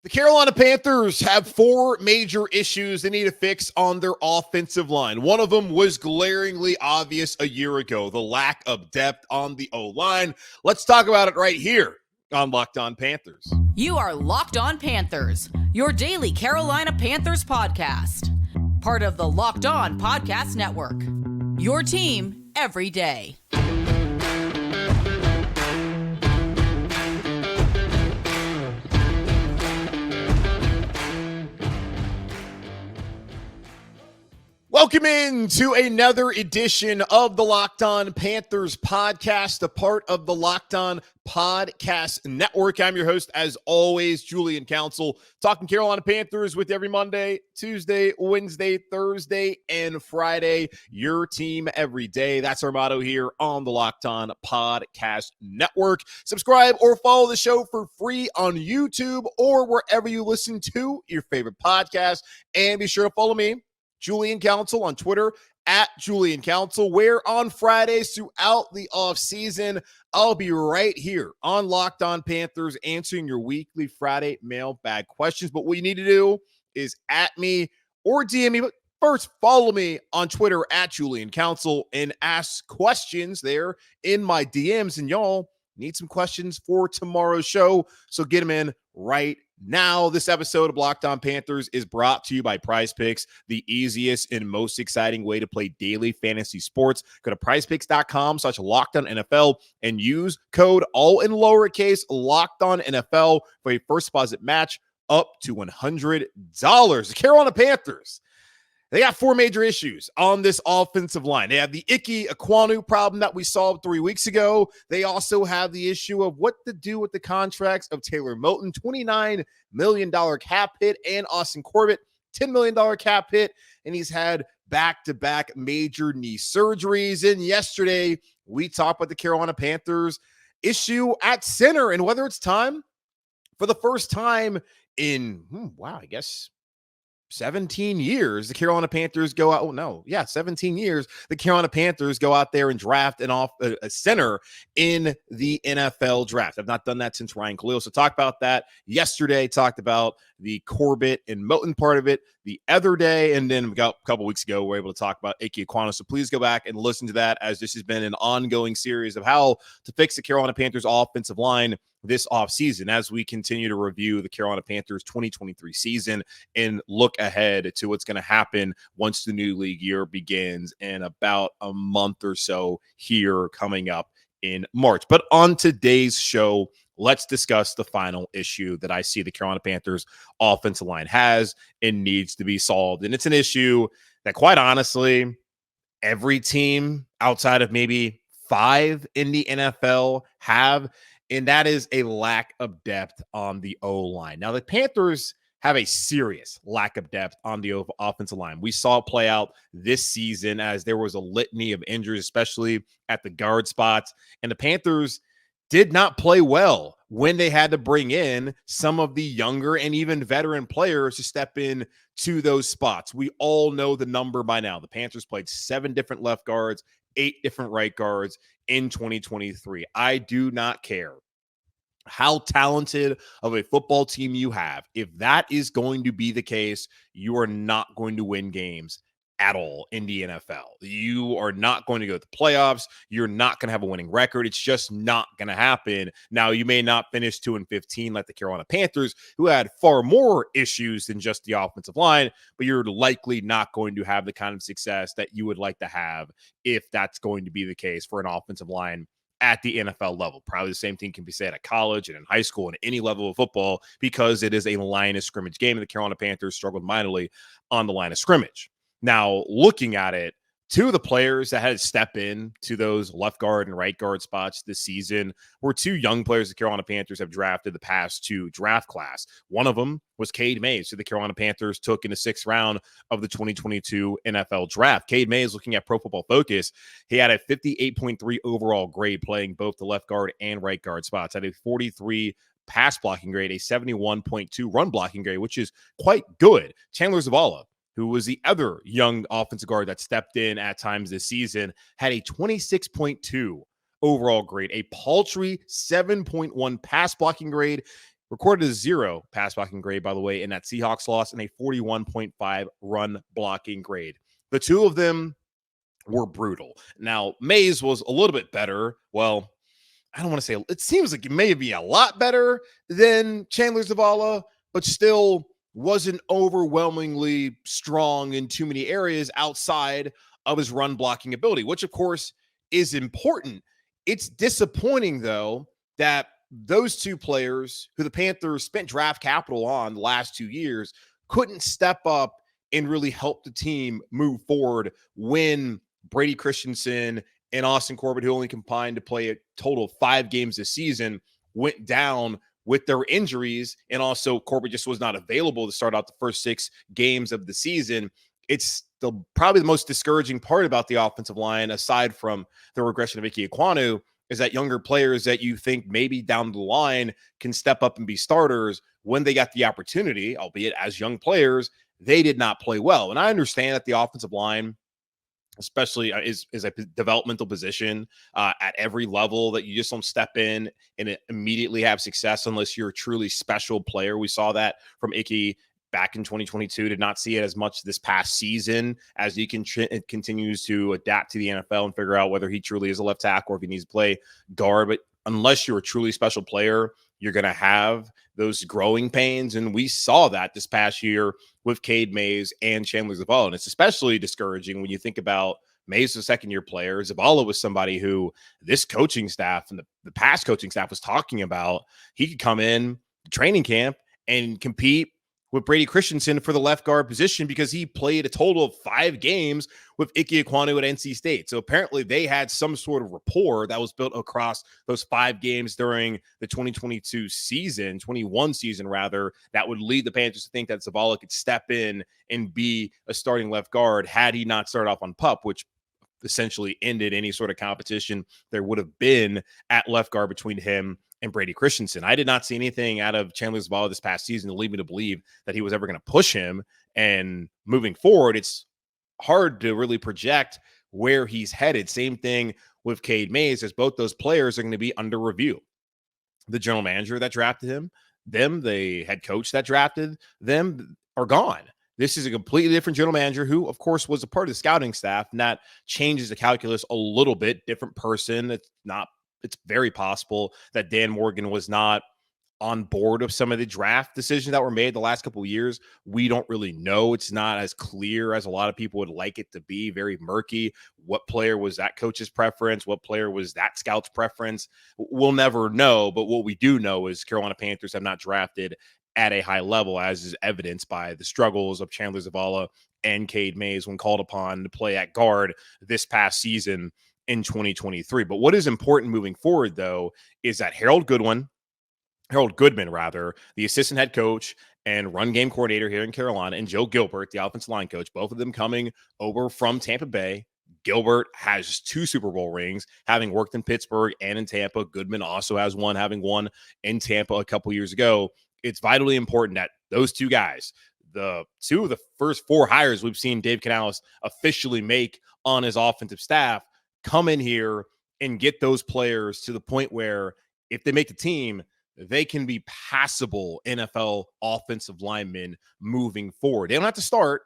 The Carolina Panthers have four major issues they need to fix on their offensive line. One of them was glaringly obvious a year ago, the lack of depth on the O-line. Let's talk about it right here on Locked On Panthers. You are Locked On Panthers, your daily Carolina Panthers podcast. Part of the Locked On Podcast Network, your team every day. Welcome into another edition of the Locked On Panthers podcast, a part of the Locked On Podcast Network. I'm your host, as always, Julian Council, talking Carolina Panthers with every Monday, Tuesday, Wednesday, Thursday, and Friday. Your team every day. That's our motto here on the Locked On Podcast Network. Subscribe or follow the show for free on YouTube or wherever you listen to your favorite podcast. And be sure to follow me, Julian Council, on Twitter at Julian Council, where on Fridays throughout the offseason, I'll be right here on Locked On Panthers answering your weekly Friday mailbag questions. But what you need to do is at me or DM me, but first follow me on Twitter at Julian Council and ask questions there in my DMs. And y'all need some questions for tomorrow's show, so get them in right now. This episode of Locked On Panthers is brought to you by Prize Picks, the easiest and most exciting way to play daily fantasy sports. Go to prizepicks.com/LockedOnNFL and use code all in lowercase LockedOnNFL for a first deposit match up to $100. The Carolina Panthers, they got four major issues on this offensive line. They have the Ike Ekwonu problem that we solved 3 weeks ago. They also have the issue of what to do with the contracts of Taylor Moton, $29 million cap hit, and Austin Corbett, $10 million cap hit. And he's had back-to-back major knee surgeries. And yesterday, we talked about the Carolina Panthers issue at center and whether it's time for the first time in, 17 years, the Carolina Panthers go out. 17 years. The Carolina Panthers go out there and draft a center in the NFL draft. I've not done that since Ryan Khalil. So talk about that yesterday. Talked about the Corbett and Moton part of it the other day. And then a couple weeks ago, we were able to talk about Ike Ekwonu. So please go back and listen to that, as this has been an ongoing series of how to fix the Carolina Panthers offensive line this offseason as we continue to review the Carolina Panthers 2023 season and look ahead to what's going to happen once the new league year begins in about a month or so here coming up in March. But on today's show, let's discuss the final issue that I see the Carolina Panthers offensive line has and needs to be solved. And it's an issue that, quite honestly, every team outside of maybe 5 in the NFL have, and that is a lack of depth on the O-line. Now, the Panthers have a serious lack of depth on the offensive line. We saw it play out this season as there was a litany of injuries, especially at the guard spots. And the Panthers did not play well when they had to bring in some of the younger and even veteran players to step in to those spots. We all know the number by now. The Panthers played 7 different left guards, 8 different right guards in 2023. I do not care how talented of a football team you have. If that is going to be the case, you are not going to win games at all in the NFL. You are not going to go to the playoffs. You're not going to have a winning record. It's just not going to happen. Now, you may not finish 2-15 like the Carolina Panthers, who had far more issues than just the offensive line, but you're likely not going to have the kind of success that you would like to have if that's going to be the case for an offensive line at the NFL level. Probably the same thing can be said at college and in high school and any level of football, because it is a line of scrimmage game, and the Carolina Panthers struggled mightily on the line of scrimmage. Now, looking at it, 2 of the players that had to step in to those left guard and right guard spots this season were 2 young players the Carolina Panthers have drafted the past 2 draft class. One of them was Cade Mays, who the Carolina Panthers took in the 6th round of the 2022 NFL draft. Cade Mays, looking at Pro Football Focus, he had a 58.3 overall grade playing both the left guard and right guard spots, had a 43 pass blocking grade, a 71.2 run blocking grade, which is quite good. Chandler Zavala, who was the other young offensive guard that stepped in at times this season, had a 26.2 overall grade, a paltry 7.1 pass blocking grade, recorded a 0 pass blocking grade, by the way, in that Seahawks loss, and a 41.5 run blocking grade. The two of them were brutal. Now, Mays was a little bit better. Well, I don't want to say, it seems like it may be a lot better than Chandler Zavala, but still wasn't overwhelmingly strong in too many areas outside of his run blocking ability, which of course is important. It's disappointing, though, that those two players who the Panthers spent draft capital on the last 2 years couldn't step up and really help the team move forward when Brady Christensen and Austin Corbett, who only combined to play a total of 5 games this season, went down with their injuries. And also Corbett just was not available to start out the first 6 games of the season. It's probably the most discouraging part about the offensive line, aside from the regression of Ike Ekwonu, is that younger players that you think maybe down the line can step up and be starters, when they got the opportunity, albeit as young players, they did not play well. And I understand that the offensive line, especially is a developmental position at every level, that you just don't step in and immediately have success unless you're a truly special player. We saw that from Icky back in 2022. Did not see it as much this past season as he continues to adapt to the NFL and figure out whether he truly is a left tackle or if he needs to play guard. But unless you're a truly special player, you're going to have those growing pains. And we saw that this past year with Cade Mays and Chandler Zavala. And it's especially discouraging when you think about Mays, a second-year player. Zavala was somebody who this coaching staff and the past coaching staff was talking about. He could come in training camp and compete with Brady Christensen for the left guard position because he played a total of 5 games with Ike Ekwonu at NC State. So apparently they had some sort of rapport that was built across those 5 games during the 2022 season, 21 season rather, that would lead the Panthers to think that Zavala could step in and be a starting left guard had he not started off on PUP, which essentially ended any sort of competition there would have been at left guard between him and Brady Christensen. I did not see anything out of Chandler Zavala this past season to lead me to believe that he was ever going to push him. And moving forward, it's hard to really project where he's headed. Same thing with Cade Mays, as both those players are going to be under review. The general manager that drafted them, the head coach that drafted them are gone. This is a completely different general manager who, of course, was a part of the scouting staff, and that changes the calculus a little bit. Different person. It's very possible that Dan Morgan was not on board of some of the draft decisions that were made the last couple of years. We don't really know. It's not as clear as a lot of people would like it to be. Very murky. What player was that coach's preference? What player was that scout's preference? We'll never know. But what we do know is Carolina Panthers have not drafted at a high level, as is evidenced by the struggles of Chandler Zavala and Cade Mays when called upon to play at guard this past season in 2023. But what is important moving forward, though, is that Harold Goodman, the assistant head coach and run game coordinator here in Carolina, and Joe Gilbert, the offensive line coach, both of them coming over from Tampa Bay. Gilbert has 2 Super Bowl rings, having worked in Pittsburgh and in Tampa. Goodman also has one, having won in Tampa a couple years ago. It's vitally important that those 2 guys, the 2 of the first 4 hires we've seen Dave Canales officially make on his offensive staff, come in here and get those players to the point where if they make the team, they can be passable NFL offensive linemen moving forward. They don't have to start.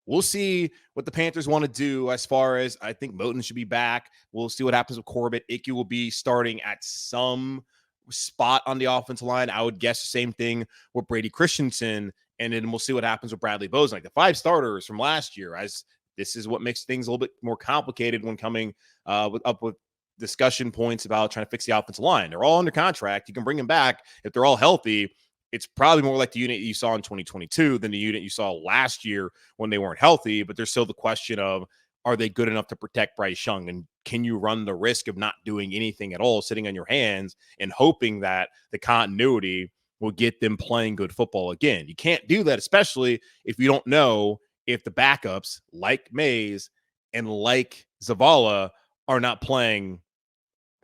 We'll see what the Panthers want to do as far as, I think Moton should be back. We'll see what happens with Corbett. Icky will be starting at some spot on the offensive line. I would guess the same thing with Brady Christensen. And then we'll see what happens with Bradley Bozeman. Like the 5 starters from last year, as this is what makes things a little bit more complicated when coming up with discussion points about trying to fix the offensive line. They're all under contract. You can bring them back if they're all healthy. It's probably more like the unit you saw in 2022 than the unit you saw last year when they weren't healthy. But there's still the question of, are they good enough to protect Bryce Young? And can you run the risk of not doing anything at all, sitting on your hands and hoping that the continuity will get them playing good football again? You can't do that, especially if you don't know if the backups like Mays and like Zavala are not playing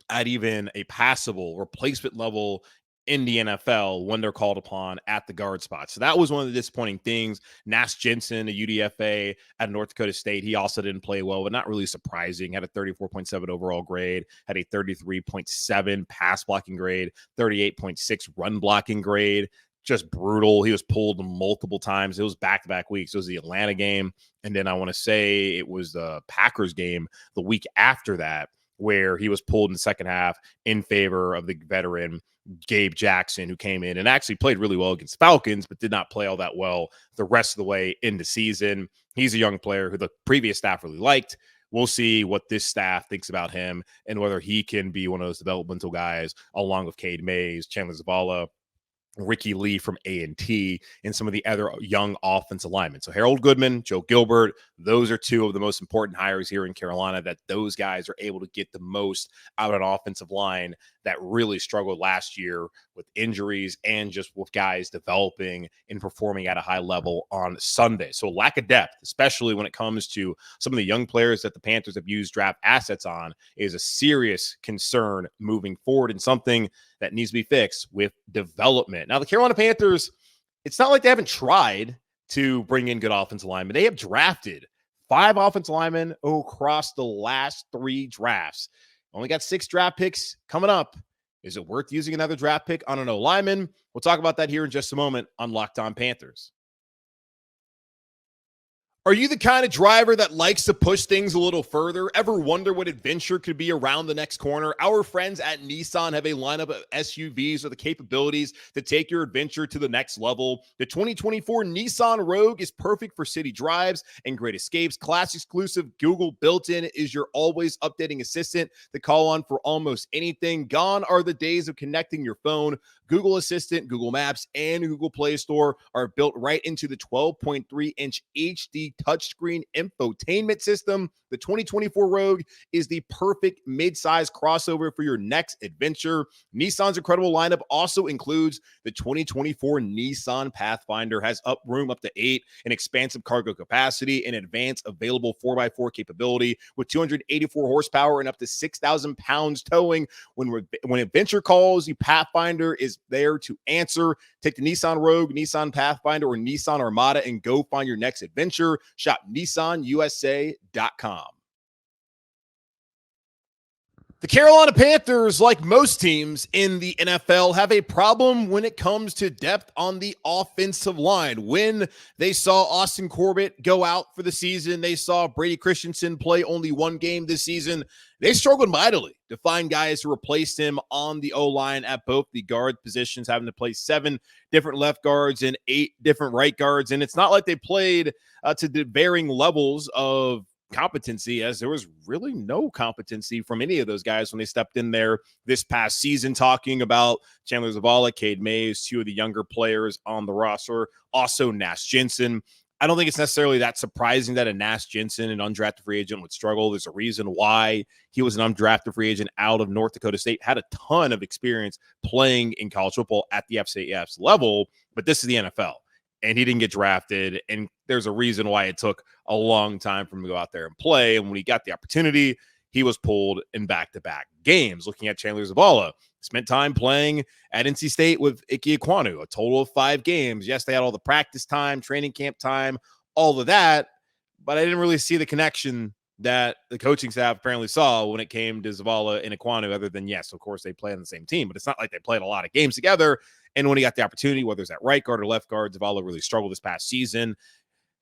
at even a passable replacement level in the NFL when they're called upon at the guard spot. So that was one of the disappointing things. Nash Jensen, a UDFA at North Dakota State, he also didn't play well, but not really surprising. Had a 34.7 overall grade, had a 33.7 pass blocking grade, 38.6 run blocking grade. Just brutal. He was pulled multiple times. It was back-to-back weeks. It was the Atlanta game, and then I want to say it was the Packers game the week after that, where he was pulled in the second half in favor of the veteran Gabe Jackson, who came in and actually played really well against Falcons, but did not play all that well the rest of the way into season. He's a young player who the previous staff really liked. We'll see what this staff thinks about him and whether he can be one of those developmental guys along with Cade Mays, Chandler Zavala, Ricky Lee from A&T, and some of the other young offensive linemen. So Harold Goodman, Joe Gilbert, those are two of the most important hires here in Carolina, that those guys are able to get the most out of an offensive line that really struggled last year with injuries and just with guys developing and performing at a high level on Sunday. So lack of depth, especially when it comes to some of the young players that the Panthers have used draft assets on, is a serious concern moving forward and something that needs to be fixed with development. Now, the Carolina Panthers, it's not like they haven't tried to bring in good offensive linemen. They have drafted 5 offensive linemen across the last 3 drafts. Only got 6 draft picks coming up. Is it worth using another draft pick on an O-lineman? We'll talk about that here in just a moment on Locked On Panthers. Are you the kind of driver that likes to push things a little further? Ever wonder what adventure could be around the next corner? Our friends at Nissan have a lineup of SUVs with the capabilities to take your adventure to the next level. The 2024 Nissan Rogue is perfect for city drives and great escapes. Class exclusive Google built-in is your always updating assistant to call on for almost anything. Gone are the days of connecting your phone. Google Assistant, Google Maps, and Google Play Store are built right into the 12.3-inch HD touchscreen infotainment system. The 2024 Rogue is the perfect mid-size crossover for your next adventure. Nissan's incredible lineup also includes the 2024 Nissan Pathfinder, has room up to 8, an expansive cargo capacity, and advanced available 4x4 capability with 284 horsepower and up to 6,000 pounds towing. When adventure calls, the Pathfinder is there to answer. Take the Nissan Rogue, Nissan Pathfinder, or Nissan Armada and go find your next adventure. Shop NissanUSA.com. The Carolina Panthers, like most teams in the NFL, have a problem when it comes to depth on the offensive line. When they saw Austin Corbett go out for the season, they saw Brady Christensen play only 1 game this season, they struggled mightily to find guys to replace him on the O-line at both the guard positions, having to play 7 different left guards and 8 different right guards. And it's not like they played to the varying levels of competency, as there was really no competency from any of those guys when they stepped in there this past season. Talking about Chandler Zavala, Cade Mays, 2 of the younger players on the roster, also Nash Jensen. I don't think it's necessarily that surprising that a Nash Jensen, an undrafted free agent, would struggle. There's a reason why he was an undrafted free agent out of North Dakota State, had a ton of experience playing in college football at the FCS level, but this is the NFL. And he didn't get drafted, and there's a reason why it took a long time for him to go out there and play. And when he got the opportunity, he was pulled in back-to-back games. Looking at Chandler Zavala, spent time playing at NC State with Ike Ekwonu, a total of 5 games. Yes, they had all the practice time, training camp time, all of that, but I didn't really see the connection that the coaching staff apparently saw when it came to Zavala and Ekwonu, other than, yes, of course, they play on the same team, but it's not like they played a lot of games together. And when he got the opportunity, whether it's at right guard or left guard, Zavala really struggled this past season.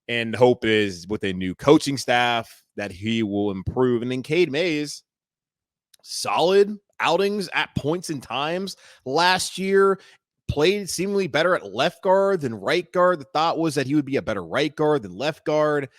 And hope is with a new coaching staff that he will improve. And then Cade Mays, solid outings at points and times last year, played seemingly better at left guard than right guard. The thought was that he would be a better right guard than left guard.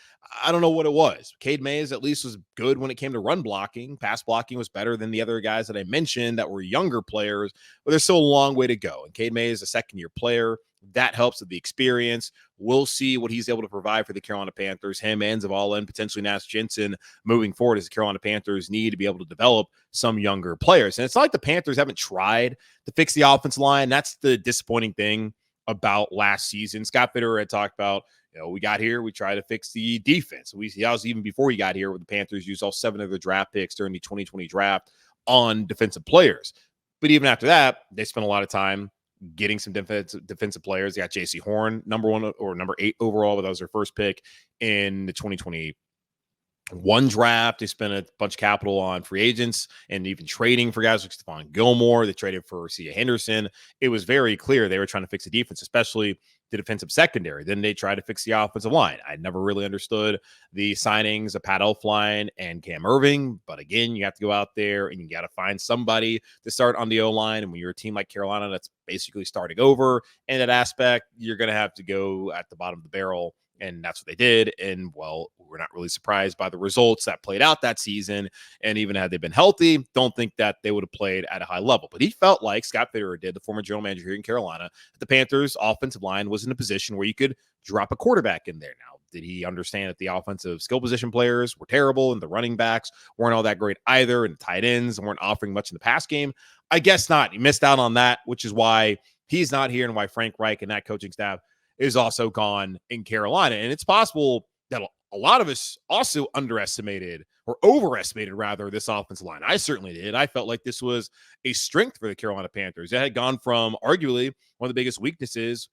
I don't know what it was. Cade Mays at least was good when it came to run blocking. Pass blocking was better than the other guys that I mentioned that were younger players, but there's still a long way to go. And Cade Mays is a second-year player. That helps with the experience. We'll see what he's able to provide for the Carolina Panthers, him and Zavala and potentially Nash Jensen moving forward, as the Carolina Panthers need to be able to develop some younger players. And it's not like the Panthers haven't tried to fix the offensive line. That's the disappointing thing about last season. Scott Fitterer had talked about, we got here, we tried to fix the defense. That was even before he got here, where the Panthers used all 7 of their draft picks during the 2020 draft on defensive players. But even after that, they spent a lot of time getting some defensive players. They got J.C. Horn, number 1 or number 8 overall, but that was their first pick in the 2021 draft. They spent a bunch of capital on free agents and even trading for guys like Stephon Gilmore. They traded for C.J. Henderson. It was very clear they were trying to fix the defense, especially the defensive secondary. Then they tried to fix the offensive line. I never really understood the signings of Pat Elflein and Cam Irving. But again, you have to go out there and you got to find somebody to start on the O-line. And when you're a team like Carolina that's basically starting over in that aspect, you're going to have to go at the bottom of the barrel. And that's what they did. And, well, we're not really surprised by the results that played out that season. And even had they been healthy, don't think that they would have played at a high level. But he felt like Scott Fitterer did, the former general manager here in Carolina, that the Panthers' offensive line was in a position where you could drop a quarterback in there. Now, did he understand that the offensive skill position players were terrible and the running backs weren't all that great either, and the tight ends weren't offering much in the pass game? I guess not. He missed out on that, which is why he's not here and why Frank Reich and that coaching staff is also gone in Carolina. And it's possible that a lot of us also underestimated or overestimated, rather, this offensive line. I certainly did. I felt like this was a strength for the Carolina Panthers. It had gone from arguably one of the biggest weaknesses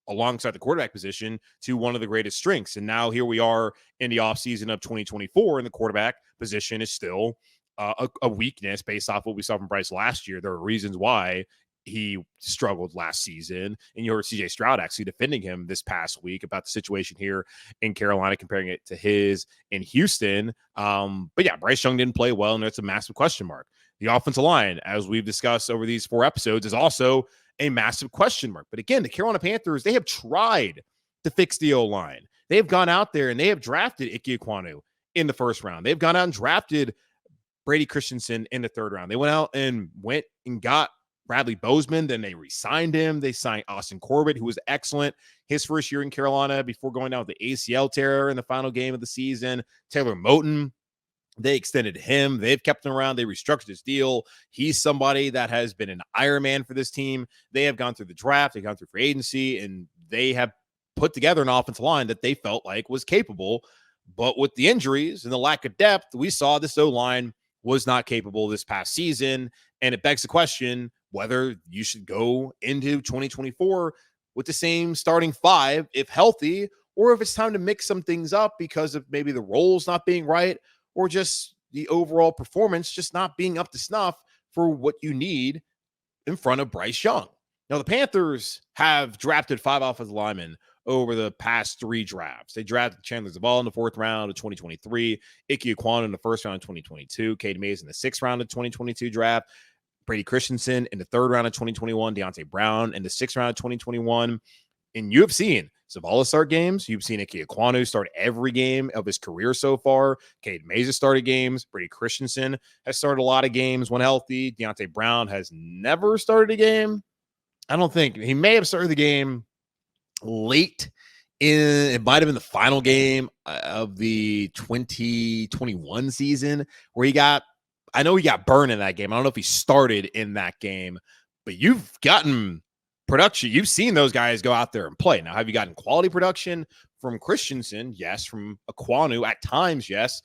alongside the quarterback position to one of the greatest strengths. And now here we are in the offseason of 2024, and the quarterback position is still a weakness based off what we saw from Bryce last year. There are reasons why he struggled last season, and you heard CJ Stroud actually defending him this past week about the situation here in Carolina, comparing it to his in Houston. But yeah, Bryce Young didn't play well, and that's a massive question mark. The offensive line, as we've discussed over these 4 episodes, is also a massive question mark. But again, the Carolina Panthers, they have tried to fix the O-line. They have gone out there and they have drafted Ike Ekwonu in the first round. They've gone out and drafted Brady Christensen in the 3rd round. They went out and got Bradley Bozeman, then they re-signed him. They signed Austin Corbett, who was excellent his first year in Carolina before going down with the ACL tear in the final game of the season. Taylor Moton, they extended him. They've kept him around. They restructured his deal. He's somebody that has been an Iron Man for this team. They have gone through the draft. They've gone through free agency, and they have put together an offensive line that they felt like was capable. But with the injuries and the lack of depth, we saw this O-line was not capable this past season. And it begs the question whether you should go into 2024 with the same starting 5 if healthy, or if it's time to mix some things up because of maybe the roles not being right, or just the overall performance just not being up to snuff for what you need in front of Bryce Young. Now, the Panthers have drafted 5 offensive linemen over the past 3 drafts. They drafted Chandler Zavala in the 4th round of 2023, Ike Ekwonu in the 1st round of 2022, Cade Mays in the 6th round of 2022 draft, Brady Christensen in the 3rd round of 2021, Deontay Brown in the 6th round of 2021. And you have seen Zavala start games. You've seen Ike Ekwonu start every game of his career so far. Cade Mays has started games. Brady Christensen has started a lot of games when healthy. Deontay Brown has never started a game. I don't think. He may have started the game late it might have been the final game of the 2021 season where I know he got burned in that game. I don't know if he started in that game, but you've gotten production. You've seen those guys go out there and play. Now, have you gotten quality production from Christensen? Yes. From Ekwonu at times, yes.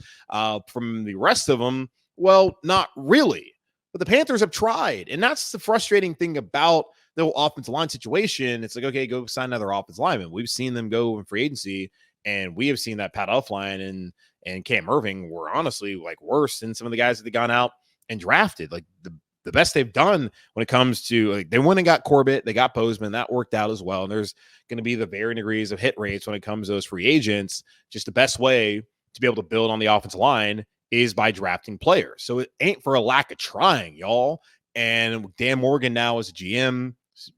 From the rest of them, well, not really. But the Panthers have tried, and that's the frustrating thing about the whole offensive line situation. It's like, okay, go sign another offensive lineman. We've seen them go in free agency, and we have seen that Pat Elflein and Cam Irving were honestly like worse than some of the guys that they gone out and drafted. Like the best they've done when it comes to, like, they went and got Corbett, they got Bozeman, that worked out as well. And there's going to be the varying degrees of hit rates when it comes to those free agents. Just the best way to be able to build on the offensive line is by drafting players. So it ain't for a lack of trying, y'all. And Dan Morgan now as a GM,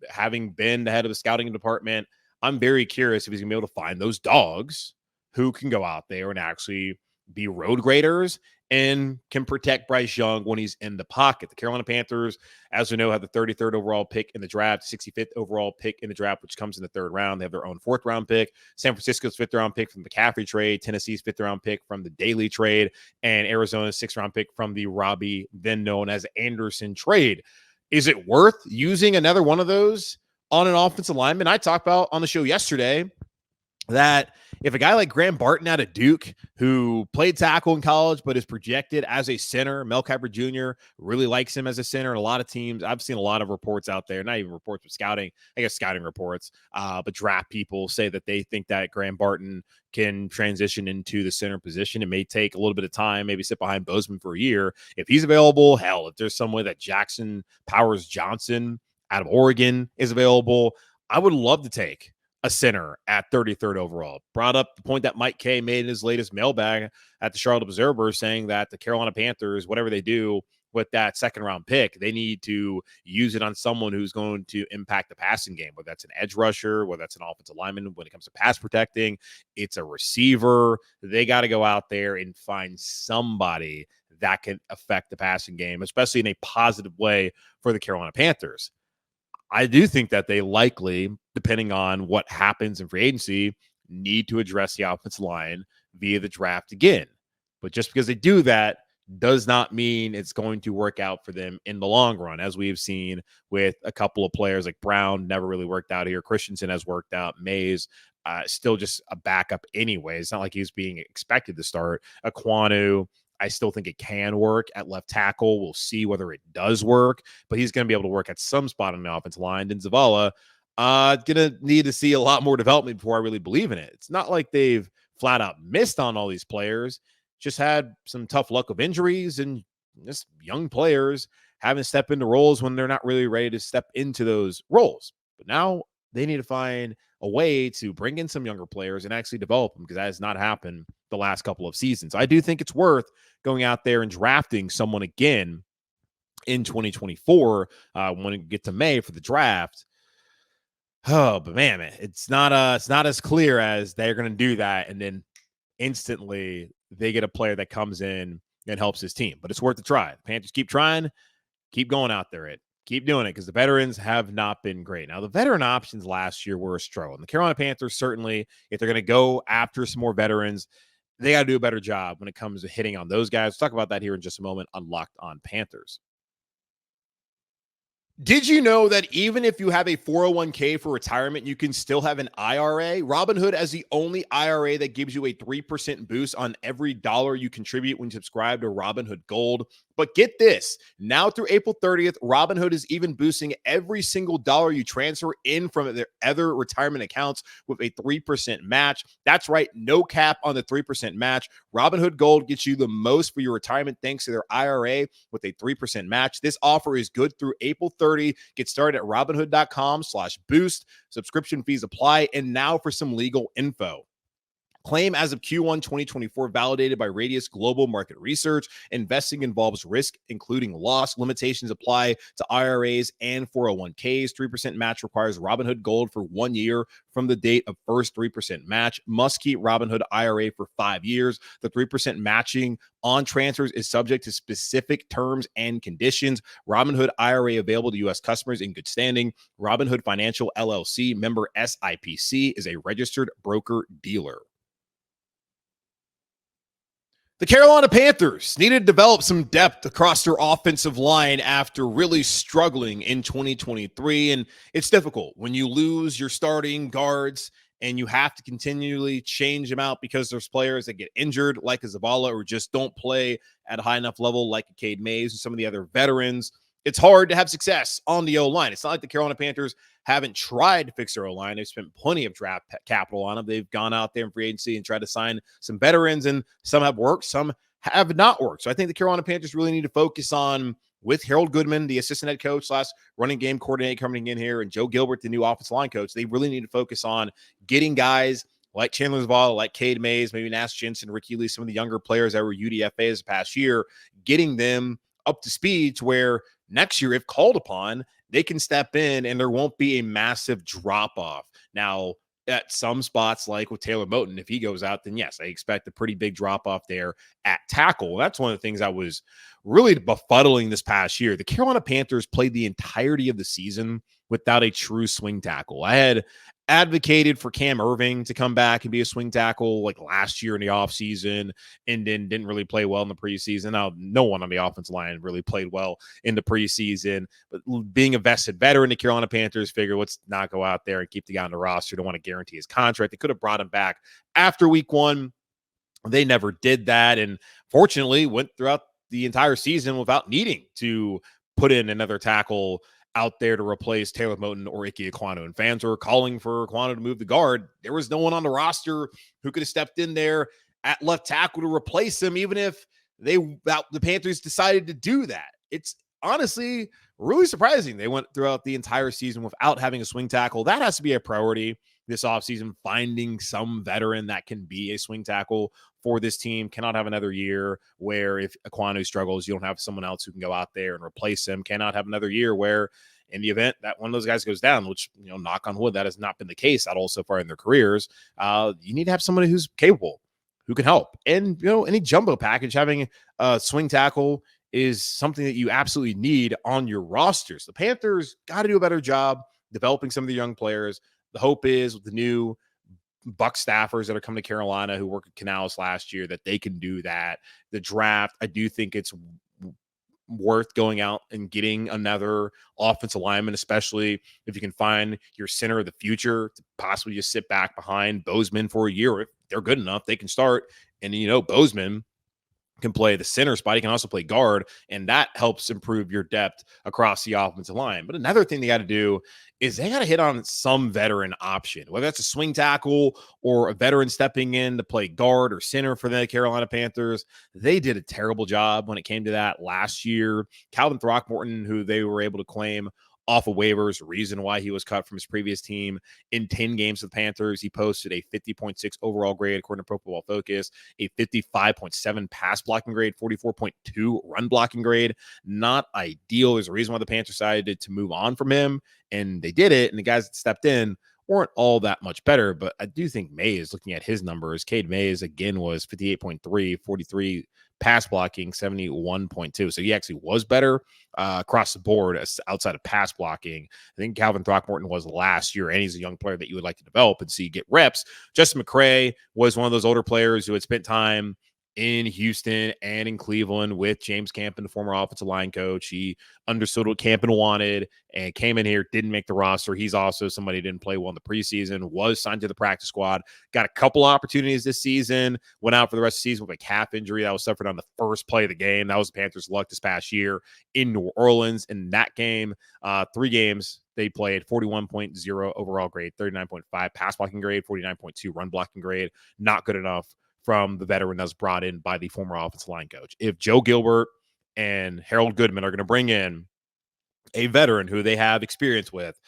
having been the head of the scouting department, I'm very curious if he's gonna be able to find those dogs who can go out there and actually be road graders and can protect Bryce Young when he's in the pocket. The Carolina Panthers, as we know, have the 33rd overall pick in the draft, 65th overall pick in the draft, which comes in the 3rd round. They have their own 4th round pick. San Francisco's 5th round pick from the McCaffrey trade, Tennessee's 5th round pick from the Daly trade, and Arizona's 6th round pick from the Robbie, then known as Anderson trade. Is it worth using another one of those on an offensive lineman? I talked about on the show yesterday that if a guy like Graham Barton out of Duke, who played tackle in college but is projected as a center, Mel Kiper Jr. really likes him as a center. And a lot of teams, I've seen a lot of reports out there, not even reports, but scouting, I guess scouting reports, but draft people say that they think that Graham Barton can transition into the center position. It may take a little bit of time, maybe sit behind Bozeman for a year. If he's available, hell, if there's some way that Jackson Powers Johnson out of Oregon is available, I would love to take a center at 33rd overall. Brought up the point that Mike Kay made in his latest mailbag at the Charlotte Observer, saying that the Carolina Panthers, whatever they do with that second round pick, they need to use it on someone who's going to impact the passing game, whether that's an edge rusher, whether that's an offensive lineman. When it comes to pass protecting, it's a receiver. They got to go out there and find somebody that can affect the passing game, especially in a positive way for the Carolina Panthers. I do think that they likely, depending on what happens in free agency, need to address the offensive line via the draft again. But just because they do that does not mean it's going to work out for them in the long run, as we've seen with a couple of players like Brown, never really worked out here. Christensen has worked out. Mays, still just a backup anyway. It's not like he's being expected to start. Aquanu, I still think it can work at left tackle. We'll see whether it does work, but he's going to be able to work at some spot on the offensive line. And Zavala, going to need to see a lot more development before I really believe in it. It's not like they've flat out missed on all these players, just had some tough luck of injuries and just young players having to step into roles when they're not really ready to step into those roles. But now they need to find a way to bring in some younger players and actually develop them, because that has not happened the last couple of seasons. I do think it's worth going out there and drafting someone again in 2024 when we get to May for the draft. Oh, but man, it's not as clear as they're going to do that and then instantly they get a player that comes in and helps his team. But it's worth a try. The Panthers keep trying, keep going out there. Keep doing it, because the veterans have not been great. Now, the veteran options last year were a struggle. And the Carolina Panthers, certainly, if they're going to go after some more veterans, they got to do a better job when it comes to hitting on those guys. We'll talk about that here in just a moment on Locked On Panthers. Did you know that even if you have a 401k for retirement, you can still have an IRA? Robinhood has the only IRA that gives you a 3% boost on every dollar you contribute when you subscribe to Robinhood Gold. But get this, now through April 30th, Robinhood is even boosting every single dollar you transfer in from their other retirement accounts with a 3% match. That's right, no cap on the 3% match. Robinhood Gold gets you the most for your retirement thanks to their IRA with a 3% match. This offer is good through April 30. Get started at Robinhood.com/boost. Subscription fees apply. And now for some legal info. Claim as of Q1 2024 validated by Radius Global Market Research. Investing involves risk, including loss. Limitations apply to IRAs and 401ks. 3% match requires Robinhood Gold for 1 year from the date of first 3% match. Must keep Robinhood IRA for 5 years. The 3% matching on transfers is subject to specific terms and conditions. Robinhood IRA available to U.S. customers in good standing. Robinhood Financial LLC, member SIPC, is a registered broker-dealer. The Carolina Panthers needed to develop some depth across their offensive line after really struggling in 2023. And it's difficult when you lose your starting guards and you have to continually change them out because there's players that get injured like a Zavala or just don't play at a high enough level like a Cade Mays and some of the other veterans. It's hard to have success on the O-line. It's not like the Carolina Panthers haven't tried to fix their O-line. They've spent plenty of draft capital on them. They've gone out there in free agency and tried to sign some veterans, and some have worked, some have not worked. So I think the Carolina Panthers really need to focus on, with Harold Goodman, the assistant head coach / running game coordinator coming in here, and Joe Gilbert, the new offensive line coach, they really need to focus on getting guys like Chandler Zavala, like Cade Mays, maybe Nash Jensen, Ricky Lee, some of the younger players that were UDFAs this past year, getting them up to speed to where next year, if called upon, they can step in and there won't be a massive drop-off. Now, at some spots, like with Taylor Moton, if he goes out, then yes, I expect a pretty big drop-off there at tackle. That's one of the things that was really befuddling this past year. The Carolina Panthers played the entirety of the season without a true swing tackle. I had advocated for Cam Irving to come back and be a swing tackle like last year in the offseason, and then didn't really play well in the preseason. Now, no one on the offensive line really played well in the preseason, but being a vested veteran, the Carolina Panthers figure, let's not go out there and keep the guy on the roster. Don't want to guarantee his contract. They could have brought him back after week 1. They never did that, and fortunately went throughout the entire season without needing to put in another tackle out there to replace Taylor Moton or Ike Ekwonu. And fans were calling for Ekwonu to move the guard. There was no one on the roster who could have stepped in there at left tackle to replace him, even if the Panthers decided to do that. It's honestly really surprising they went throughout the entire season without having a swing tackle. That has to be a priority this offseason, finding some veteran that can be a swing tackle for this team. Cannot have another year where if Ekwonu struggles, you don't have someone else who can go out there and replace him. Cannot have another year where in the event that one of those guys goes down, which, knock on wood, that has not been the case at all so far in their careers. You need to have somebody who's capable, who can help. And, any jumbo package, having a swing tackle is something that you absolutely need on your rosters. The Panthers got to do a better job developing some of the young players. The hope is with the new Buck staffers that are coming to Carolina who worked at Canales last year that they can do that. The draft, I do think it's worth going out and getting another offensive lineman, especially if you can find your center of the future to possibly just sit back behind Bozeman for a year. If they're good enough, they can start. And, Bozeman can play the center spot. He can also play guard, and that helps improve your depth across the offensive line. But another thing they got to do is they got to hit on some veteran option, whether that's a swing tackle or a veteran stepping in to play guard or center for the Carolina Panthers. They did a terrible job when it came to that last year. Calvin Throckmorton, who they were able to claim off of waivers, reason why he was cut from his previous team in 10 games with the Panthers. He posted a 50.6 overall grade according to Pro Football Focus, a 55.7 pass blocking grade, 44.2 run blocking grade. Not ideal. There's a reason why the Panthers decided to move on from him, and they did it, and the guys that stepped in weren't all that much better, but I do think Mays, looking at his numbers, Cade Mays, again, was 58.3, 43 pass blocking, 71.2. So he actually was better across the board outside of pass blocking. I think Calvin Throckmorton was last year, and he's a young player that you would like to develop and see get reps. Justin McCray was one of those older players who had spent time in Houston and in Cleveland with James Campen, the former offensive line coach. He understood what Campen wanted and came in here, didn't make the roster. He's also somebody who didn't play well in the preseason, was signed to the practice squad, got a couple opportunities this season, went out for the rest of the season with a calf injury that was suffered on the first play of the game. That was the Panthers' luck this past year in New Orleans. In that game, 3 games, they played 41.0 overall grade, 39.5 pass blocking grade, 49.2 run blocking grade. Not good enough from the veteran that was brought in by the former offensive line coach. If Joe Gilbert and Harold Goodman are going to bring in a veteran who they have experience with,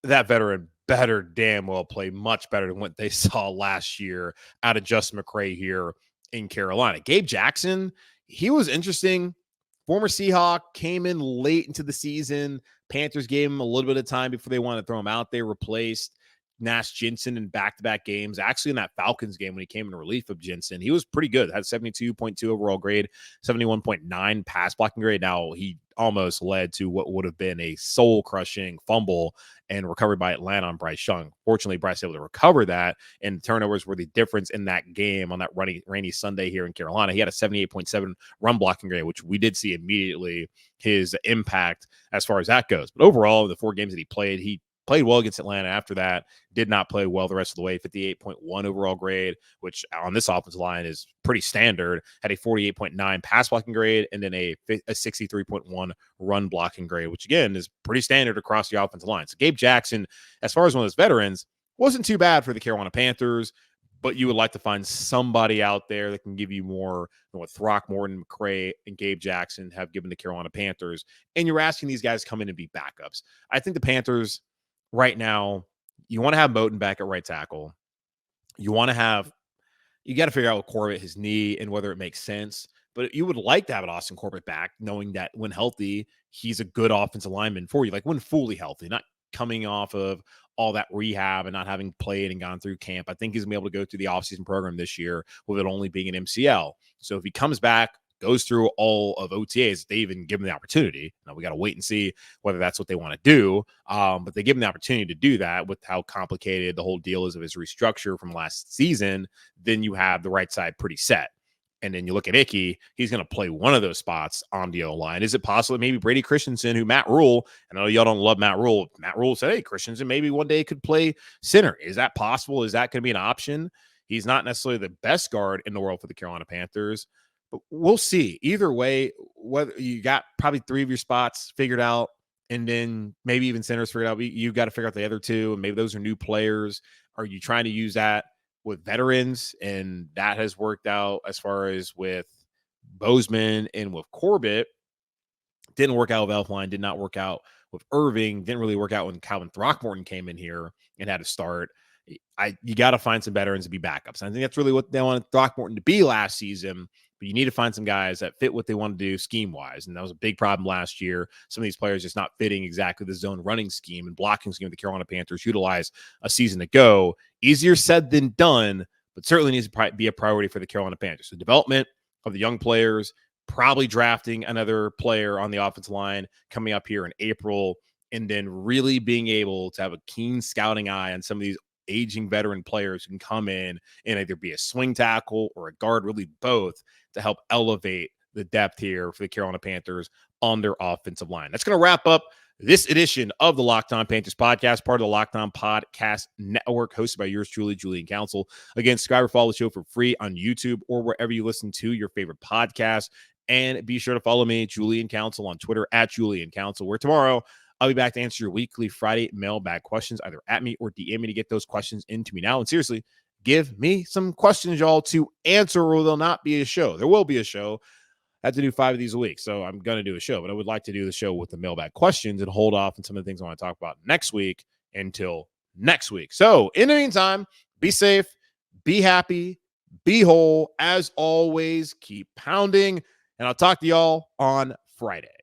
that veteran better damn well play much better than what they saw last year out of Justin McCray here in Carolina. Gabe Jackson, he was interesting. Former Seahawk, came in late into the season. Panthers gave him a little bit of time before they wanted to throw him out there, replaced Nash Jensen in back-to-back games. Actually, in that Falcons game when he came in relief of Jensen, he was pretty good. Had 72.2 overall grade, 71.9 pass blocking grade. Now, he almost led to what would have been a soul-crushing fumble and recovered by Atlanta on Bryce Young. Fortunately, Bryce was able to recover that, and turnovers were the difference in that game on that rainy Sunday here in Carolina. He had a 78.7 run blocking grade, which we did see immediately his impact as far as that goes. But overall, the 4 games that he played well against Atlanta. After that, did not play well the rest of the way. 58.1 overall grade, which on this offensive line is pretty standard. Had a 48.9 pass blocking grade, and then a 63.1 run blocking grade, which again is pretty standard across the offensive line. So Gabe Jackson, as far as one of those veterans, wasn't too bad for the Carolina Panthers, but you would like to find somebody out there that can give you more than what Throckmorton, McCray, and Gabe Jackson have given the Carolina Panthers. And you're asking these guys to come in and be backups. I think the Panthers right now, you want to have Moton back at right tackle. You got to figure out with Corbett, his knee, and whether it makes sense. But you would like to have an Austin Corbett back, knowing that when healthy, he's a good offensive lineman for you. Like when fully healthy, not coming off of all that rehab and not having played and gone through camp. I think he's going to be able to go through the offseason program this year with it only being an MCL. So if he comes back goes through all of OTAs. They even give him the opportunity. Now we got to wait and see whether that's what they want to do. But they give him the opportunity to do that with how complicated the whole deal is of his restructure from last season. Then you have the right side pretty set. And then you look at Icky, he's going to play one of those spots on the O-line. Is it possible maybe Brady Christensen, who Matt Rule, I know y'all don't love Matt Rule said, hey, Christensen maybe one day could play center. Is that possible? Is that going to be an option? He's not necessarily the best guard in the world for the Carolina Panthers, but we'll see. Either way, whether you got probably 3 of your spots figured out, and then maybe even centers figured out, you got to figure out the other 2, and maybe those are new players. Are you trying to use that with veterans? And that has worked out as far as with Bozeman and with Corbett. Didn't work out with Elfline, did not work out with Irving, didn't really work out when Calvin Throckmorton came in here and had to start. You got to find some veterans to be backups. I think that's really what they wanted Throckmorton to be last season, but you need to find some guys that fit what they want to do scheme-wise, and that was a big problem last year. Some of these players just not fitting exactly the zone running scheme and blocking scheme the Carolina Panthers utilized a season ago. Easier said than done, but certainly needs to be a priority for the Carolina Panthers. So development of the young players, probably drafting another player on the offensive line coming up here in April, and then really being able to have a keen scouting eye on some of these aging veteran players who can come in and either be a swing tackle or a guard, really both, to help elevate the depth here for the Carolina Panthers on their offensive line. That's going to wrap up this edition of the Locked On Panthers podcast, part of the Locked On Podcast Network, hosted by yours truly, Julian Council. Again, subscribe or follow the show for free on YouTube or wherever you listen to your favorite podcast. And be sure to follow me, Julian Council, on Twitter at Julian Council, where tomorrow I'll be back to answer your weekly Friday mailbag questions, either at me or DM me to get those questions into me now. And seriously, give me some questions, y'all, to answer, or there'll not be a show. There will be a show. I have to do 5 of these a week, so I'm going to do a show. But I would like to do the show with the mailbag questions and hold off on some of the things I want to talk about next week until next week. So in the meantime, be safe, be happy, be whole. As always, keep pounding, and I'll talk to y'all on Friday.